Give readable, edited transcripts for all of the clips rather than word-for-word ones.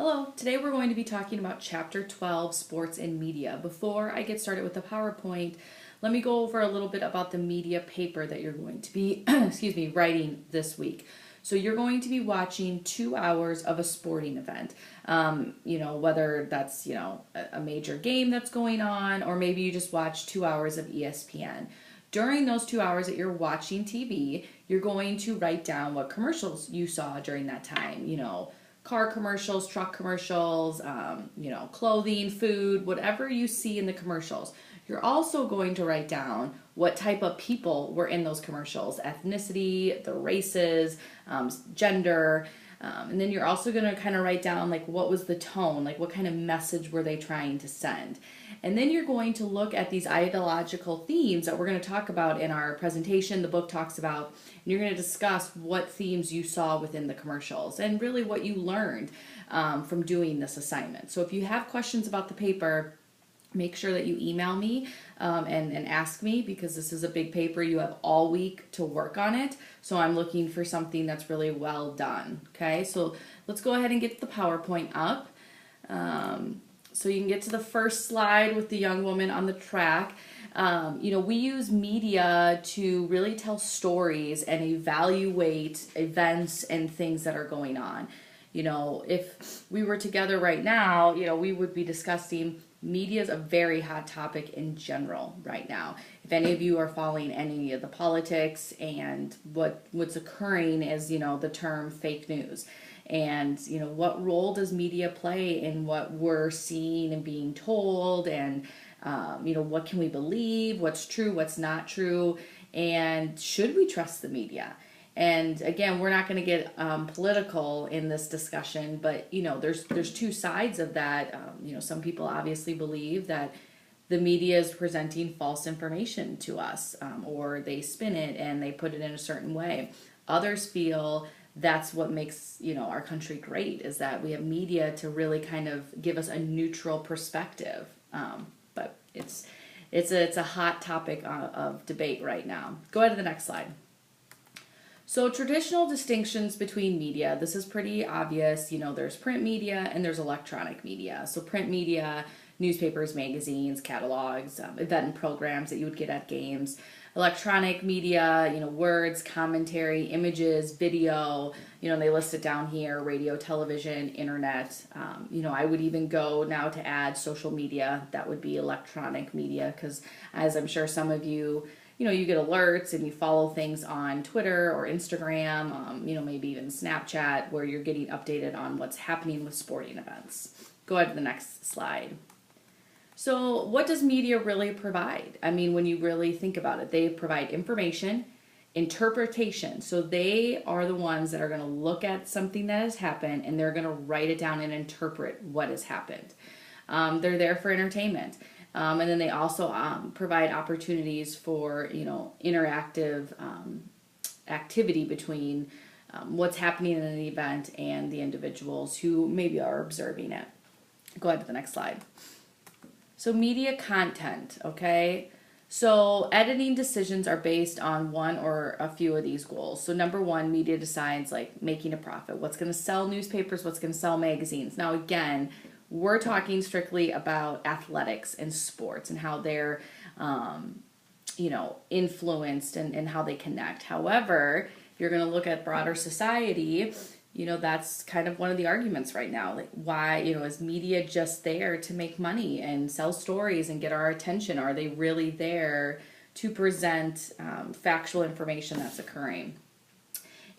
Hello, today we're going to be talking about Chapter 12, Sports and Media. Before I get started with the PowerPoint, let me go over a little bit about the media paper that you're going to be, writing this week. So you're going to be watching 2 hours of a sporting event. Whether that's, a major game that's going on, or maybe you just watch 2 hours of ESPN. During those 2 hours that you're watching TV, you're going to write down what commercials you saw during that time, car commercials, truck commercials, clothing, food, whatever you see in the commercials. You're also going to write down what type of people were in those commercials, ethnicity, the races, gender, and then you're also going to kind of write down like what was the tone, like what kind of message were they trying to send. And then you're going to look at these ideological themes that we're going to talk about in our presentation, the book talks about, and you're going to discuss what themes you saw within the commercials and really what you learned from doing this assignment. So if you have questions about the paper, make sure that you email me and ask me, because this is a big paper. You have all week to work on it. So I'm looking for something that's really well done. Okay, so let's go ahead and get the PowerPoint up. So you can get to the first slide with the young woman on the track. We use media to really tell stories and evaluate events and things that are going on. If we were together right now, we would be discussing media is a very hot topic in general right now. If any of you are following any of the politics and what's occurring is, the term fake news. And, what role does media play in what we're seeing and being told? And, what can we believe? What's true? What's not true? And should we trust the media? And again, we're not going to get political in this discussion, but there's two sides of that. Some people obviously believe that the media is presenting false information to us, or they spin it and they put it in a certain way. Others feel that's what makes our country great, is that we have media to really kind of give us a neutral perspective. But it's a hot topic of debate right now. Go ahead to the next slide. So traditional distinctions between media, this is pretty obvious. There's print media and there's electronic media. So print media, newspapers, magazines, catalogs, event programs that you would get at games. Electronic media, words, commentary, images, video, they list it down here: radio, television, internet. I would even go now to add social media. That would be electronic media, because as I'm sure some of you, you get alerts and you follow things on Twitter or Instagram, maybe even Snapchat, where you're getting updated on what's happening with sporting events. Go ahead to the next slide. So what does media really provide? I mean, when you really think about it, they provide information, interpretation. So they are the ones that are going to look at something that has happened and they're going to write it down and interpret what has happened. They're there for entertainment. And then they also provide opportunities for, interactive activity between what's happening in an event and the individuals who maybe are observing it. Go ahead to the next slide. So media content, okay? So editing decisions are based on one or a few of these goals. So number one, media decides like making a profit. What's going to sell newspapers? What's going to sell magazines? Now again, we're talking strictly about athletics and sports and how they're, influenced and how they connect. However, if you're going to look at broader society, that's kind of one of the arguments right now. Like, why, is media just there to make money and sell stories and get our attention? Are they really there to present factual information that's occurring?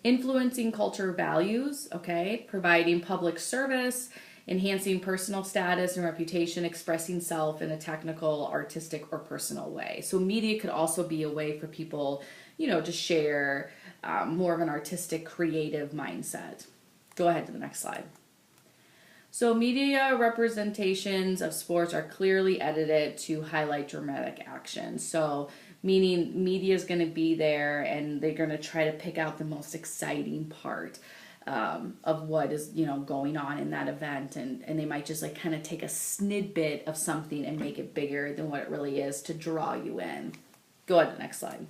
Influencing culture values, okay, providing public service, enhancing personal status and reputation, expressing self in a technical, artistic, or personal way. So media could also be a way for people, to share more of an artistic, creative mindset. Go ahead to the next slide. So media representations of sports are clearly edited to highlight dramatic action. So meaning media is going to be there and they're going to try to pick out the most exciting part of what is, going on in that event. And they might just like kind of take a snippet of something and make it bigger than what it really is to draw you in. Go ahead to the next slide.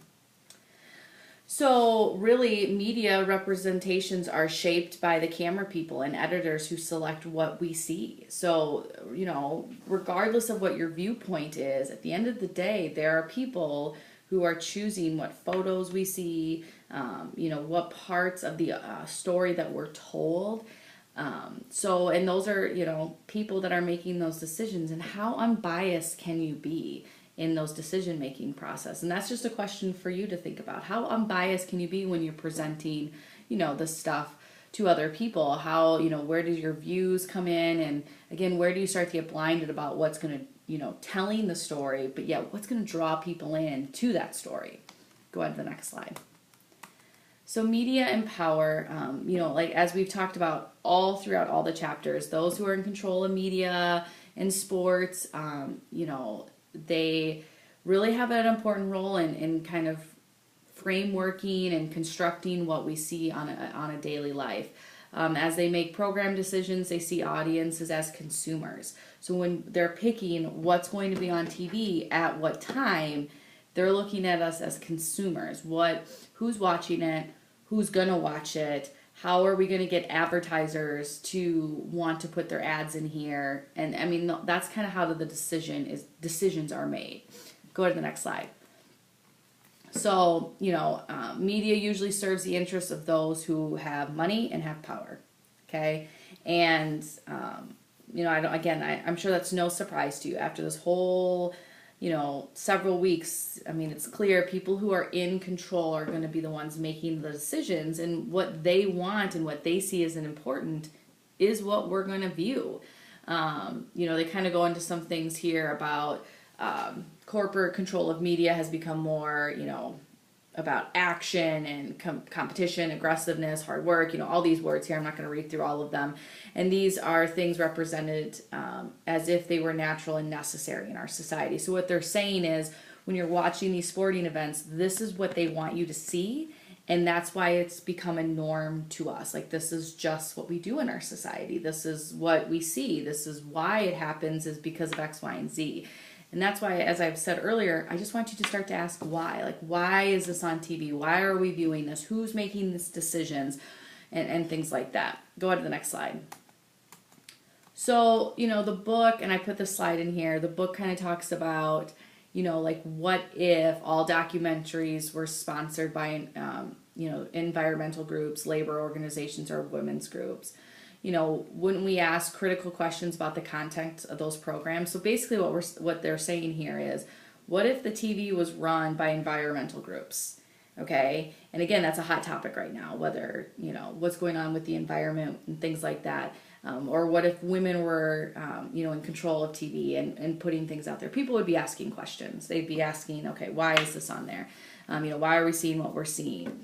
So really, media representations are shaped by the camera people and editors who select what we see. So, regardless of what your viewpoint is, at the end of the day, there are people who are choosing what photos we see, what parts of the story that we're told. And those are, people that are making those decisions. And how unbiased can you be in those decision making process? And that's just a question for you to think about. How unbiased can you be when you're presenting, the stuff to other people? How, where do your views come in? And again, where do you start to get blinded about what's going to, telling the story, but yet what's going to draw people in to that story? Go ahead to the next slide. So media and power, like as we've talked about all throughout all the chapters, those who are in control of media and sports, they really have an important role in kind of frameworking and constructing what we see on a daily life. As they make program decisions, they see audiences as consumers. So when they're picking what's going to be on TV at what time, they're looking at us as consumers. Who's watching it? Who's gonna watch it? How are we gonna get advertisers to want to put their ads in here? And I mean, that's kind of how the decisions are made. Go to the next slide. So, media usually serves the interests of those who have money and have power. Okay, and I'm sure that's no surprise to you after this whole several weeks. I mean, it's clear people who are in control are going to be the ones making the decisions, and what they want and what they see as important is what we're going to view. They kind of go into some things here about corporate control of media has become more, about action and competition, aggressiveness, hard work, all these words here. I'm not going to read through all of them. And these are things represented as if they were natural and necessary in our society. So what they're saying is when you're watching these sporting events, this is what they want you to see. And that's why it's become a norm to us. Like, this is just what we do in our society. This is what we see. This is why it happens, is because of X, Y, and Z. And that's why, as I've said earlier, I just want you to start to ask why. Like, why is this on TV? Why are we viewing this? Who's making these decisions? And things like that. Go ahead to the next slide. So, the book, and I put this slide in here, the book kind of talks about, what if all documentaries were sponsored by, environmental groups, labor organizations, or women's groups? Wouldn't we ask critical questions about the content of those programs? So basically what they're saying here is, what if the TV was run by environmental groups? Okay. And again, that's a hot topic right now, whether, what's going on with the environment and things like that. Or what if women were, in control of TV and putting things out there? People would be asking questions. They'd be asking, okay, why is this on there? Why are we seeing what we're seeing?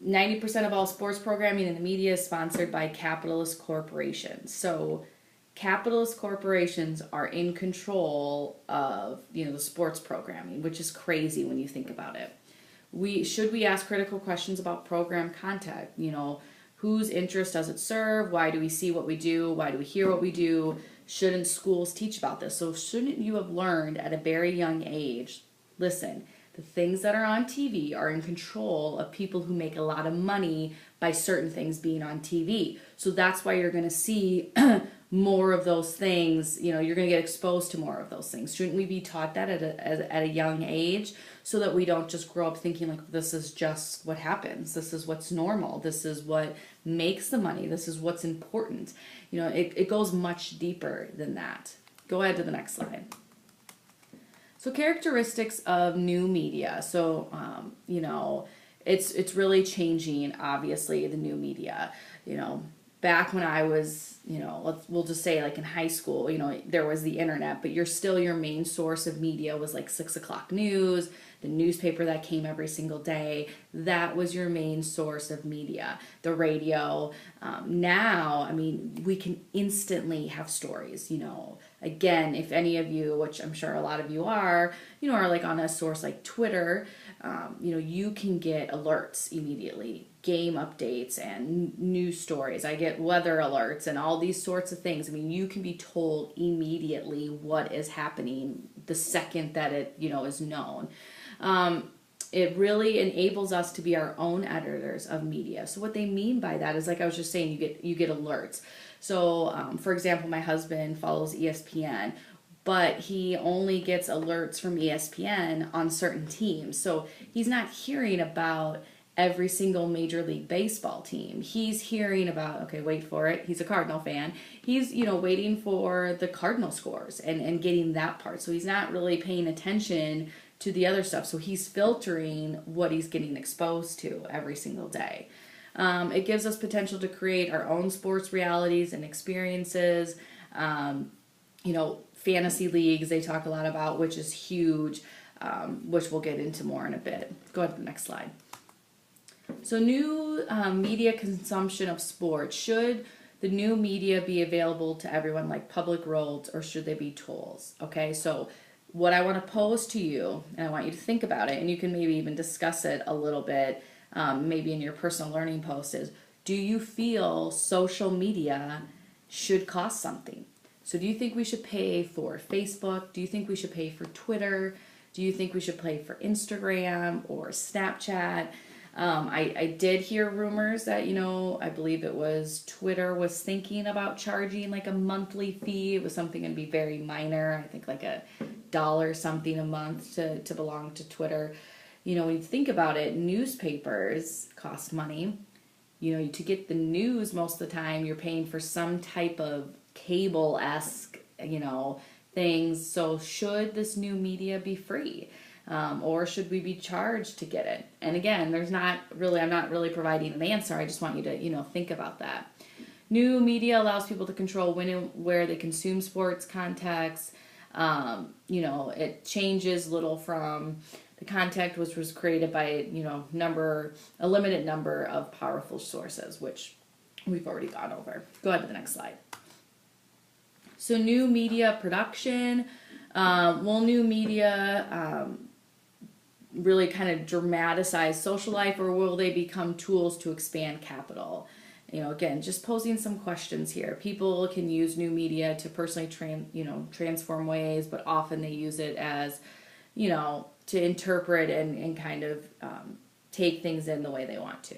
90% of all sports programming in the media is sponsored by capitalist corporations. So capitalist corporations are in control of, the sports programming, which is crazy when you think about it. Should we ask critical questions about program content? Whose interest does it serve? Why do we see what we do? Why do we hear what we do? Shouldn't schools teach about this? So shouldn't you have learned at a very young age, listen, the things that are on TV are in control of people who make a lot of money by certain things being on TV. So that's why you're going to see more of those things. You're going to get exposed to more of those things. Shouldn't we be taught that at a young age, so that we don't just grow up thinking like, this is just what happens. This is what's normal. This is what makes the money. This is what's important. It goes much deeper than that. Go ahead to the next slide. So characteristics of new media. So, it's really changing, obviously, the new media. Back when I was, we'll just say like in high school, there was the internet, but your main source of media was like 6 o'clock news, the newspaper that came every single day. That was your main source of media. The radio. Now, we can instantly have stories, Again, if any of you, which I'm sure a lot of you are like on a source like Twitter, you can get alerts immediately, game updates and news stories. I get weather alerts and all these sorts of things. You can be told immediately what is happening the second that it, is known. it really enables us to be our own editors of media. So what they mean by that is, like I was just saying, you get alerts. So for example, my husband follows ESPN, but he only gets alerts from ESPN on certain teams. So he's not hearing about every single Major League Baseball team. He's hearing about, okay, wait for it, he's a Cardinal fan. He's, waiting for the Cardinal scores and getting that part. So he's not really paying attention to the other stuff. So he's filtering what he's getting exposed to every single day. It gives us potential to create our own sports realities and experiences. Fantasy leagues they talk a lot about, which is huge, which we'll get into more in a bit. Go ahead to the next slide. So new media consumption of sports. Should the new media be available to everyone like public roads, or should they be tolls? Okay, so what I want to pose to you, and I want you to think about it, and you can maybe even discuss it a little bit, maybe in your personal learning post, is, do you feel social media should cost something? So do you think we should pay for Facebook? Do you think we should pay for Twitter? Do you think we should pay for Instagram or Snapchat? I did hear rumors that, I believe it was Twitter was thinking about charging like a monthly fee. It was something going to be very minor. I think like $1 something a month to belong to Twitter. When you think about it, newspapers cost money. To get the news most of the time, you're paying for some type of cable-esque, things. So should this new media be free? Or should we be charged to get it? And again, I'm not really providing an answer. I just want you to, think about that. New media allows people to control when and where they consume sports context. It changes little from the content which was created by, a limited number of powerful sources, which we've already gone over. Go ahead to the next slide. So new media production. Will new media really kind of dramatize social life, or will they become tools to expand capital? Again, just posing some questions here. People can use new media to personally transform ways, but often they use it as, to interpret and kind of take things in the way they want to.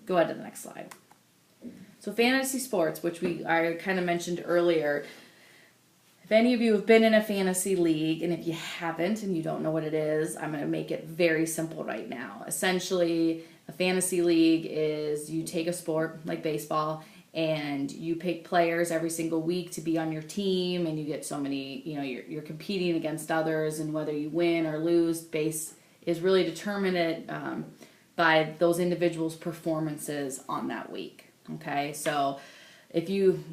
Go ahead to the next slide. So fantasy sports, which I kind of mentioned earlier. If any of you have been in a fantasy league, and if you haven't and you don't know what it is, I'm going to make it very simple right now. Essentially, a fantasy league is you take a sport like baseball and you pick players every single week to be on your team, and you get so many, you're competing against others, and whether you win or lose, base is really determined by those individuals' performances on that week. Okay, so if you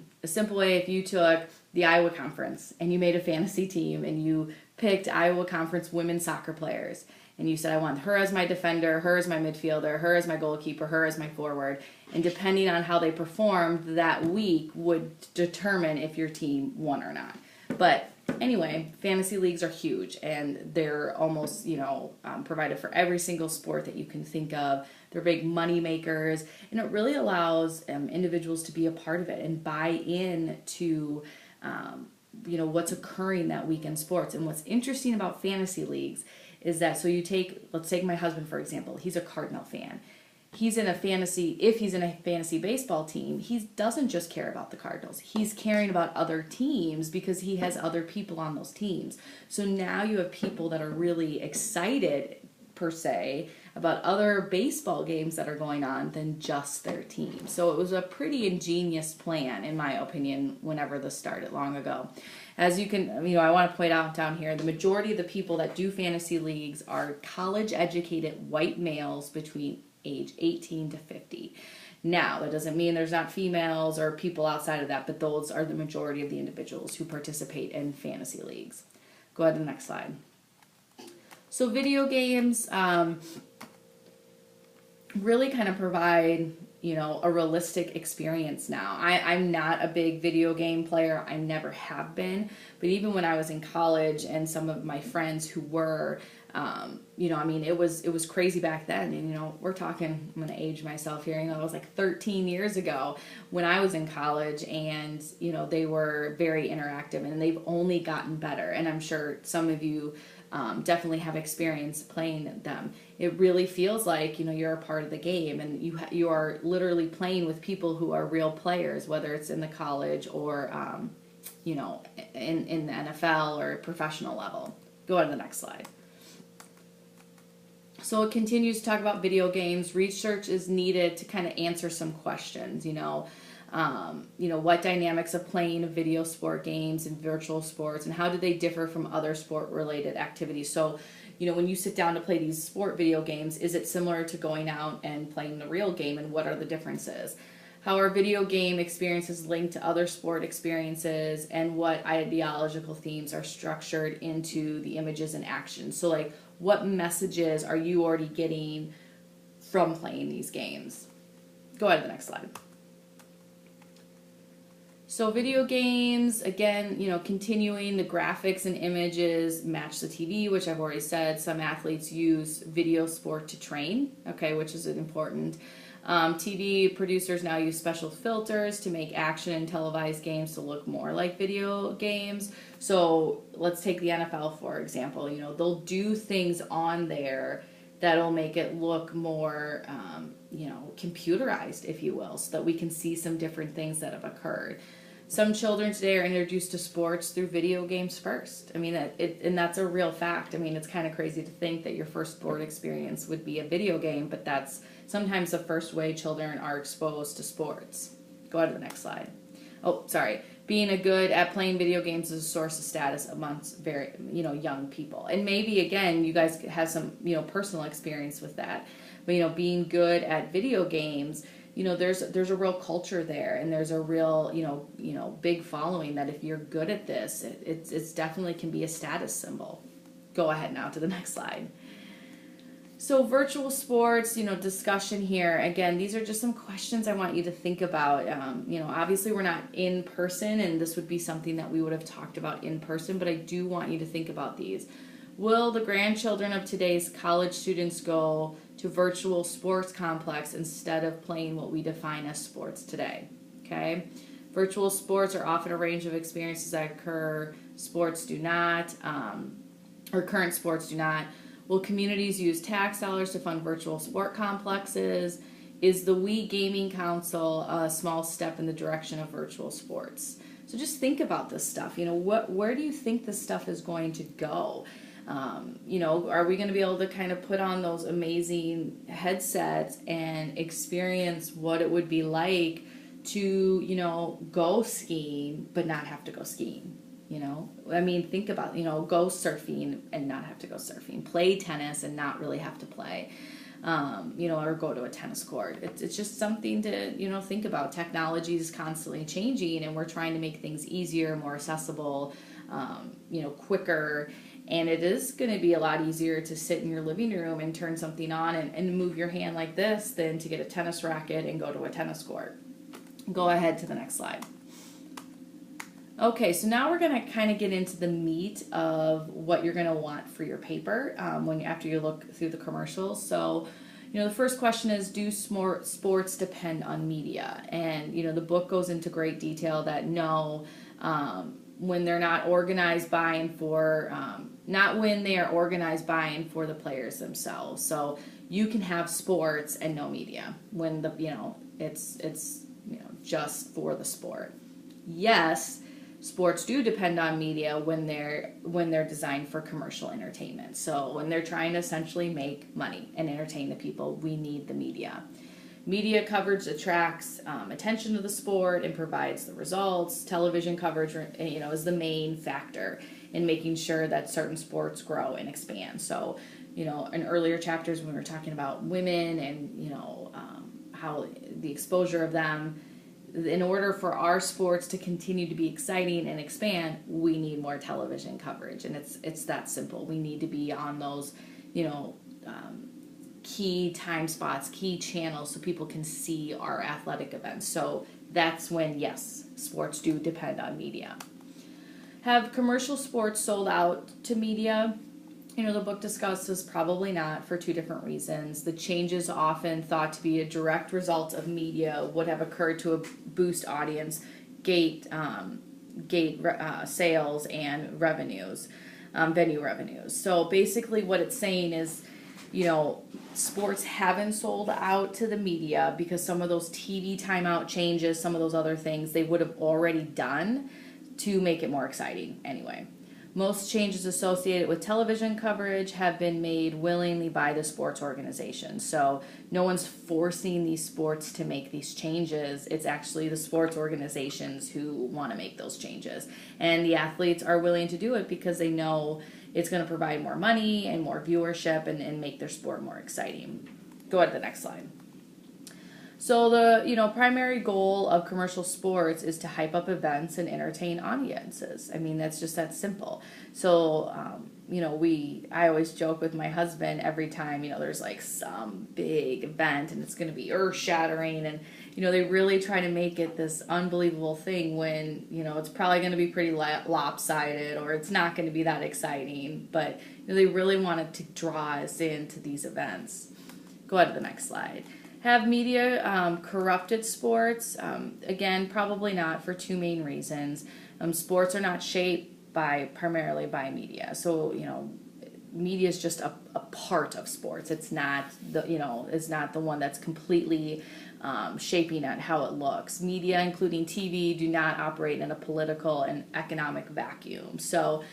took the Iowa Conference and you made a fantasy team and you picked Iowa Conference women's soccer players, and you said, I want her as my defender, her as my midfielder, her as my goalkeeper, her as my forward, and depending on how they performed that week would determine if your team won or not. But anyway, fantasy leagues are huge, and they're almost, provided for every single sport that you can think of. They're big money makers, and it really allows individuals to be a part of it and buy in to, what's occurring that week in sports. And what's interesting about fantasy leagues is that, let's take my husband, for example. He's a Cardinal fan. If he's in a fantasy baseball team, he doesn't just care about the Cardinals. He's caring about other teams because he has other people on those teams. So now you have people that are really excited, per se, about other baseball games that are going on than just their team. So it was a pretty ingenious plan, in my opinion, whenever this started long ago. As you can, I want to point out down here, the majority of the people that do fantasy leagues are college-educated white males between age 18 to 50. Now, that doesn't mean there's not females or people outside of that, but those are the majority of the individuals who participate in fantasy leagues. Go ahead to the next slide. So video games really kind of provide, a realistic experience now. I'm not a big video game player. I never have been. But even when I was in college and some of my friends who were, it was crazy back then. And, we're talking, I'm going to age myself here. It was like 13 years ago when I was in college, and, they were very interactive, and they've only gotten better. And I'm sure some of you definitely have experience playing them. It really feels like, you know, you're a part of the game, and you are literally playing with people who are real players, whether it's in the college or you know, in the NFL or professional level. Go on to the next slide. So it continues to talk about video games. Research is needed to kind of answer some questions, you know, what dynamics of playing of video sport games and virtual sports, and how do they differ from other sport-related activities? So, you know, when you sit down to play these sport video games, is it similar to going out and playing the real game, and what are the differences? How are video game experiences linked to other sport experiences, and what ideological themes are structured into the images and actions? So, like, what messages are you already getting from playing these games? Go ahead to the next slide. So video games, again, you know, continuing, the graphics and images match the TV, which I've already said. Some athletes use video sport to train, okay, which is important. TV producers now use special filters to make action and televised games to look more like video games. So let's take the NFL, for example. You know, they'll do things on there that'll make it look more, computerized, if you will, so that we can see some different things that have occurred. Some children today are introduced to sports through video games first. I mean, and that's a real fact. I mean, it's kind of crazy to think that your first sport experience would be a video game, but that's sometimes the first way children are exposed to sports. Go on to the next slide. Oh, sorry. Being good at playing video games is a source of status amongst very, young people. And maybe, again, you guys have some, personal experience with that. But, being good at video games, there's a real culture there, and there's a real, big following that if you're good at this, it's definitely can be a status symbol. Go ahead now to the next slide. So virtual sports, discussion here. Again, these are just some questions I want you to think about. Obviously we're not in person, and this would be something that we would have talked about in person, but I do want you to think about these. Will the grandchildren of today's college students go to virtual sports complex instead of playing what we define as sports today? Okay. Virtual sports are often a range of experiences that occur. Sports do not, or current sports do not. Will communities use tax dollars to fund virtual sport complexes? Is the Wii Gaming Council a small step in the direction of virtual sports? So just think about this stuff. Where do you think this stuff is going to go? Are we going to be able to kind of put on those amazing headsets and experience what it would be like to, go skiing but not have to go skiing? Think about, go surfing and not have to go surfing, play tennis and not really have to play, or go to a tennis court. It's just something to, think about. Technology is constantly changing, and we're trying to make things easier, more accessible, quicker. And it is going to be a lot easier to sit in your living room and turn something on and move your hand like this than to get a tennis racket and go to a tennis court. Go ahead to the next slide. Okay, so now we're going to kind of get into the meat of what you're going to want for your paper after you look through the commercials. So, the first question is, do sports depend on media? And, the book goes into great detail that no, when they're not organized buying for, not when they are organized buying for the players themselves. So you can have sports and no media when it's just for the sport. Yes, sports do depend on media when they're designed for commercial entertainment. So when they're trying to essentially make money and entertain the people, we need the media. Media coverage attracts attention to the sport and provides the results. Television coverage, is the main factor in making sure that certain sports grow and expand. So, in earlier chapters when we were talking about women and, how the exposure of them, in order for our sports to continue to be exciting and expand, we need more television coverage. And it's that simple. We need to be on those, key time spots, key channels, so people can see our athletic events. So that's when, yes, sports do depend on media. Have commercial sports sold out to media? The book discusses probably not, for two different reasons. The changes often thought to be a direct result of media would have occurred to boost audience, gate sales and revenues. venue revenues. So basically what it's saying is, sports haven't sold out to the media because some of those TV timeout changes, some of those other things they would have already done to make it more exciting anyway. Most changes associated with television coverage have been made willingly by the sports organization. So no one's forcing these sports to make these changes. It's actually the sports organizations who want to make those changes. And the athletes are willing to do it because they know it's going to provide more money and more viewership and make their sport more exciting. Go to the next slide. So the primary goal of commercial sports is to hype up events and entertain audiences. I mean, that's just that simple. So I always joke with my husband every time there's like some big event and it's going to be earth shattering, and they really try to make it this unbelievable thing when it's probably going to be pretty lopsided, or it's not going to be that exciting. But they really wanted to draw us into these events. Go ahead to the next slide. Have media corrupted sports? Again, probably not, for two main reasons. Sports are not shaped primarily by media. So, media is just a part of sports. It's not the one that's completely shaping at how it looks. Media, including TV, do not operate in a political and economic vacuum. So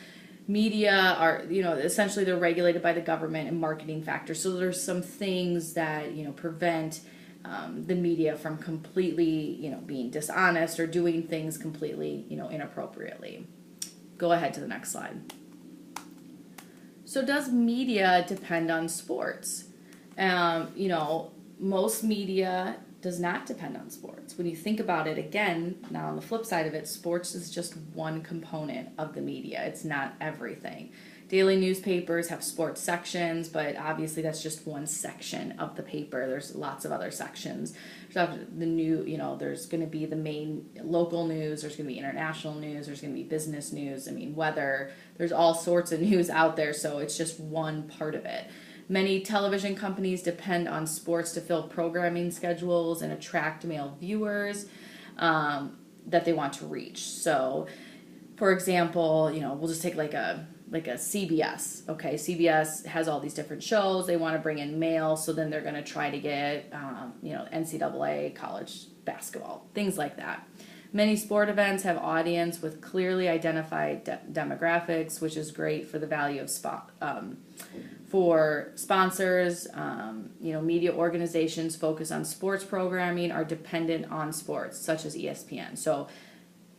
media are, essentially they're regulated by the government and marketing factors. So there's some things that, prevent the media from completely, being dishonest or doing things completely, inappropriately. Go ahead to the next slide. So does media depend on sports? Most media does not depend on sports. When you think about it, again, now on the flip side of it, sports is just one component of the media. It's not everything. Daily newspapers have sports sections, but obviously that's just one section of the paper. There's lots of other sections. So there's going to be the main local news, there's going to be international news, there's going to be business news, weather. There's all sorts of news out there, so it's just one part of it. Many television companies depend on sports to fill programming schedules and attract male viewers that they want to reach. So, for example, we'll just take like a CBS. Okay, CBS has all these different shows. They want to bring in male, so then they're going to try to get NCAA, college basketball, things like that. Many sport events have audience with clearly identified demographics, which is great for the value of for sponsors. Media organizations focus on sports programming are dependent on sports, such as ESPN. So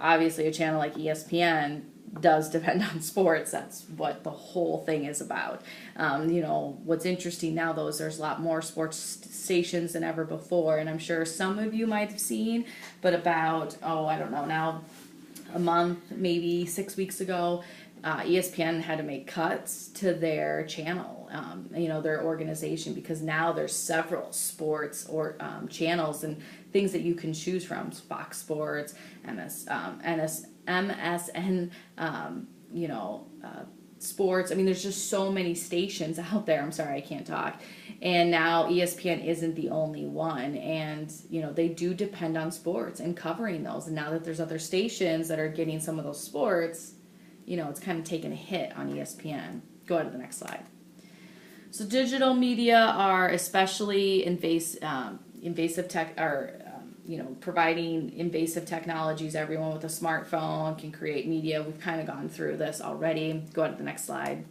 obviously a channel like ESPN does depend on sports. That's what the whole thing is about. What's interesting now, though, is there's a lot more sports stations than ever before, and I'm sure some of you might have seen, but about, now a month, maybe 6 weeks ago, ESPN had to make cuts to their channel, their organization, because now there's several sports or channels and things that you can choose from. Fox Sports, MSN, sports. There's just so many stations out there. I'm sorry, I can't talk. And now ESPN isn't the only one. And, they do depend on sports and covering those. And now that there's other stations that are getting some of those sports, it's kind of taken a hit on ESPN. Go ahead to the next slide. So digital media are especially invasive tech, providing invasive technologies. Everyone with a smartphone can create media. We've kind of gone through this already. Go ahead to the next slide.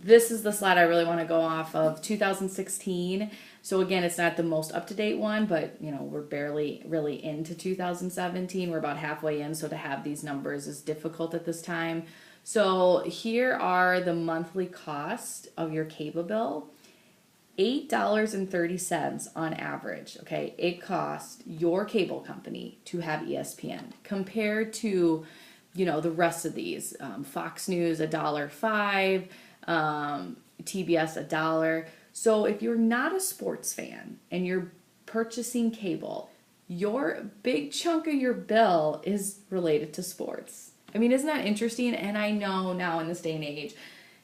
This is the slide I really want to go off of, 2016. So again, it's not the most up-to-date one, but we're barely really into 2017. We're about halfway in, so to have these numbers is difficult at this time. So here are the monthly cost of your cable bill. $8.30 on average, okay? It costs your cable company to have ESPN compared to, the rest of these. Fox News, $1.05, TBS, $1. So if you're not a sports fan and you're purchasing cable, your big chunk of your bill is related to sports. Isn't that interesting? And I know now in this day and age,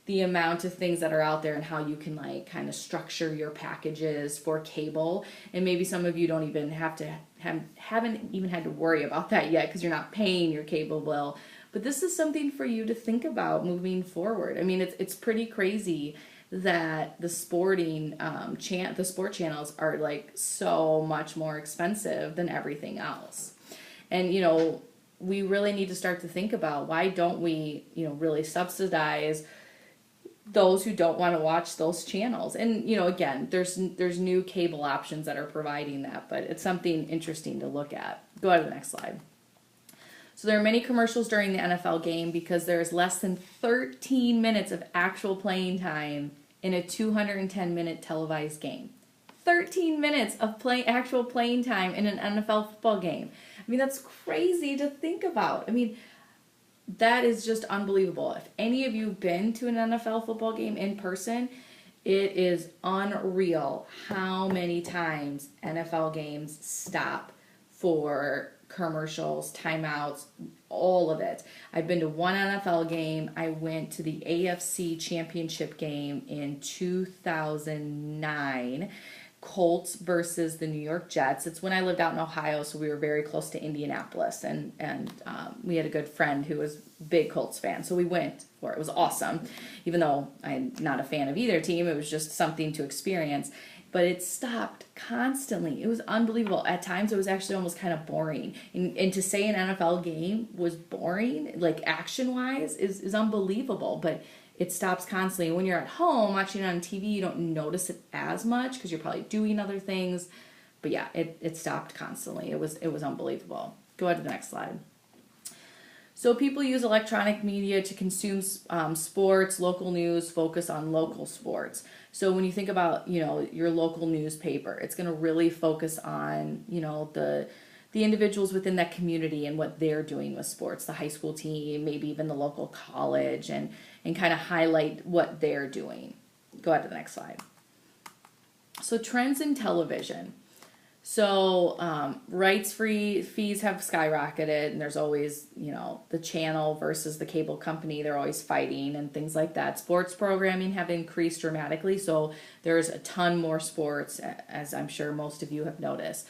the amount of things that are out there and how you can kind of structure your packages for cable. And maybe some of you don't even haven't even had to worry about that yet because you're not paying your cable bill. But this is something for you to think about moving forward. I mean, it's pretty crazy that the the sport channels are like so much more expensive than everything else. And we really need to start to think about, why don't we really subsidize those who don't want to watch those channels. And again, there's new cable options that are providing that, but it's something interesting to look at. Go to the next slide. So there are many commercials during the NFL game because there is less than 13 minutes of actual playing time in a 210-minute televised game. 13 minutes of actual playing time in an NFL football game. I mean, that's crazy to think about. I mean, that is just unbelievable. If any of you have been to an NFL football game in person, it is unreal how many times NFL games stop for commercials, timeouts, all of it. I've been to one NFL game. I went to the AFC Championship game in 2009. Colts versus the New York Jets. It's when I lived out in Ohio, so we were very close to Indianapolis, and we had a good friend who was a big Colts fan, so we went for it. It was awesome, even though I'm not a fan of either team. It was just something to experience, but it stopped constantly. It was unbelievable. At times, it was actually almost kind of boring, and to say an NFL game was boring, like action-wise, is unbelievable, but it stops constantly. When you're at home watching it on TV, you don't notice it as much because you're probably doing other things. But yeah, it stopped constantly. It was unbelievable. Go ahead to the next slide. So people use electronic media to consume sports, local news, focus on local sports. So when you think about, your local newspaper, it's going to really focus on, the individuals within that community and what they're doing with sports, the high school team, maybe even the local college, and kind of highlight what they're doing. Go ahead to the next slide. So trends in television. So fees have skyrocketed, and there's always, the channel versus the cable company. They're always fighting and things like that. Sports programming have increased dramatically, so there's a ton more sports, as I'm sure most of you have noticed.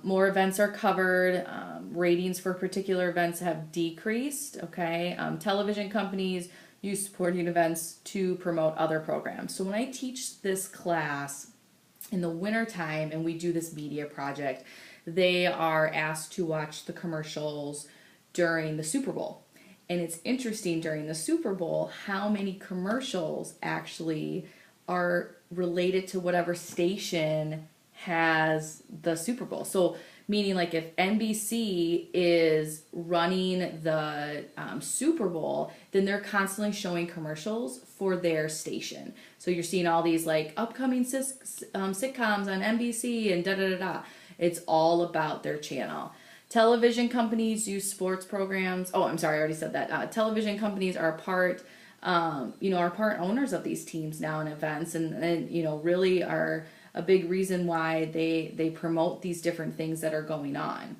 More events are covered. Ratings for particular events have decreased. Okay. Television companies use sporting events to promote other programs. So when I teach this class in the wintertime and we do this media project, they are asked to watch the commercials during the Super Bowl. And it's interesting during the Super Bowl how many commercials actually are related to whatever station has the Super Bowl. So meaning, like, if NBC is running the Super Bowl, then they're constantly showing commercials for their station. So you're seeing all these like upcoming sitcoms on NBC and da-da-da-da. It's all about their channel. Television companies use sports programs. Oh, I'm sorry, I already said that. Television companies are part owners of these teams now and events, and really are a big reason why they promote these different things that are going on.